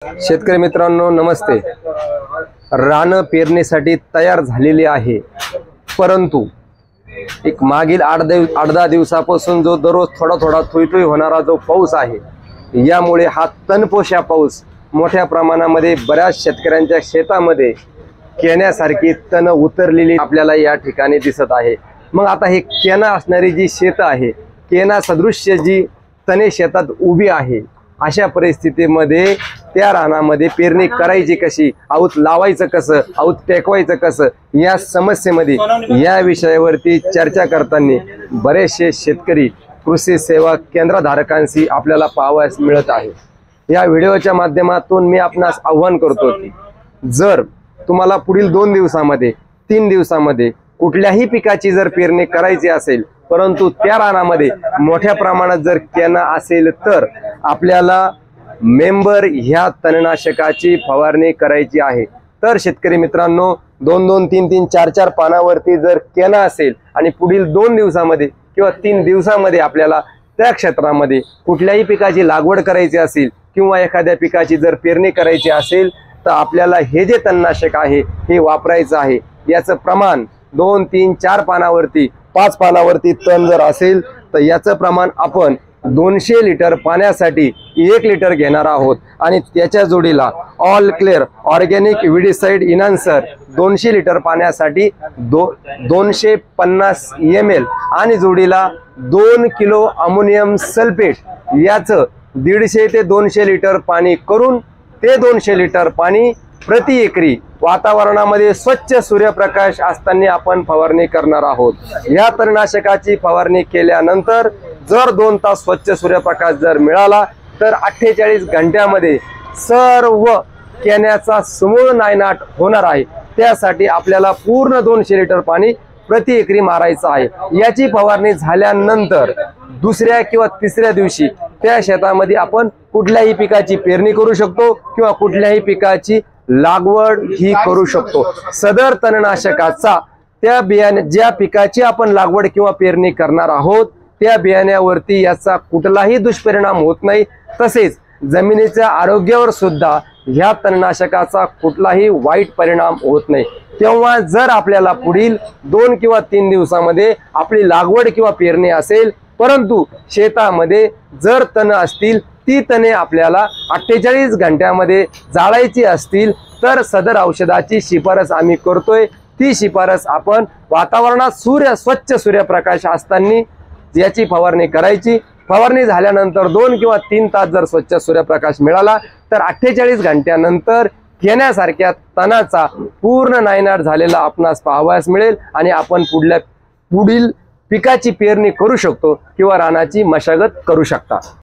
शेतकरी मित्रांनो नमस्ते। रान पेरणीसाठी तयार झालेली आहे, परंतु एक मागील 8-10 दिवसापासून जो दररोज थोडा थोई होणारा जो पाऊस आहे, यामुळे हा तणपोशा पाऊस मोठ्या प्रमाणामध्ये बऱ्याच शेतकऱ्यांच्या शेतामध्ये केण्यासारखी तण उतरलेली आपल्याला या ठिकाणी दिसत आहे। मग आता हे केना असणारी जी शेत आहे, केना सदृश्य जी तणे शेतात उभी आहे, अशा परिस्थितीमध्ये त्या रानामध्ये पेरणी करायची कशी, आऊत लावायचं कसं, आऊत टेकवायचं कसं, या समस्येमध्ये या विषयावरती चर्चा करताना बरेचसे शेतकरी कृषी सेवा केंद्रधारकांशी आपल्याला पाहावयास मिळत आहे। या व्हिडिओच्या माध्यमातून मी आपणास आव्हान करतो की जर तुम्हाला पुढील 2 दिवसामध्ये 3 दिवसामध्ये कुठल्याही पिकाची जर पेरणी करायची असेल, परंतु त्या रानामध्ये मोठ्या प्रमाणात जर केना असेल, तर आपल्याला मेंबर ह्या तणनाशकाची फवारणी करायची आहे। तर शेतकरी मित्रांनो 2-2, 3-3, 4-4 पानावरती जर केना असेल आणि पुढील 2 दिवसामध्ये किंवा 3 दिवसामध्ये आपल्याला त्या क्षेत्रामध्ये कुठल्याही पिकाची लागवड करायची असेल किंवा एखाद्या पिकाची जर पेरणी करायची असेल, तर आपल्याला हे जे तणनाशक आहे हे वापरायचं आहे। याचं प्रमाण 2, 3, 4 पानावरती 5 पानावरती तण जर असेल, तर याचं प्रमाण आपण 200 लिटर पाण्यासाठी 1 लिटर घेणार आहोत आणि त्याच्या जोडीला ऑल क्लिअर ऑर्गॅनिक विडीसाइड इन्हान्सर 200 लिटर पाण्यासाठी 250 ml आणि जोडीला 2 किलो अमोनियम सल्फेट याचं 150 ते 200 लिटर पाणी करून ते 200 लिटर पाणी प्रति एकरी वातावरणामध्ये स्वच्छ सूर्यप्रकाश असताना आपण फवारणी करणार आहोत। या तणनाशकाची फवारणी केल्यानंतर जर 2 तास स्वच्छ सूर्यप्रकाश जर मिळाला, तर 48 घंट्यामध्ये सर्व केण्याचा समूळ नायनाट होणार आहे। त्यासाठी आपल्याला पूर्ण 200 लिटर पाणी प्रति एकरी मारायचं आहे। याची फवारणी झाल्यानंतर दुसऱ्या किंवा तिसऱ्या दिवशी त्या शेतामध्ये आपण कुठल्याही पिकाची पेरणी करू शकतो किंवा कुठल्याही पिकाची लागवड ही करू शकतो। सदर तणनाशकाचा त्या ज्या पिकाची आपण लागवड किंवा पेरणी करणार आहोत त्या बियाण्यावरती याचा कुठलाही दुष्परिणाम होत नाही, तसेच जमिनीच्या आरोग्यावर सुद्धा ह्या तणनाशकाचा कुठलाही वाईट परिणाम होत नाही। तेव्हा जर आपल्याला पुढील 2 किंवा 3 दिवसामध्ये आपली लागवड किंवा पेरणी असेल, परंतु शेतामध्ये जर तण असतील, ती तणे आपल्याला 48 घंट्यामध्ये जाळायची असतील, तर सदर औषधाची शिफारस आम्ही करतोय। ती शिफारस आपण वातावरणात स्वच्छ सूर्यप्रकाश असताना याची फवारणी करायची। फवारणी झाल्यानंतर 2 किंवा 3 तास जर स्वच्छ सूर्यप्रकाश मिळाला, तर 48 घंट्यानंतर केण्यासारख्या तणाचा पूर्ण नायनाट झालेला आपणास पाहावयास मिळेल आणि आपण पुढील पिकाची पेरणी करू शकतो किंवा रानाची मशागत करू शकता।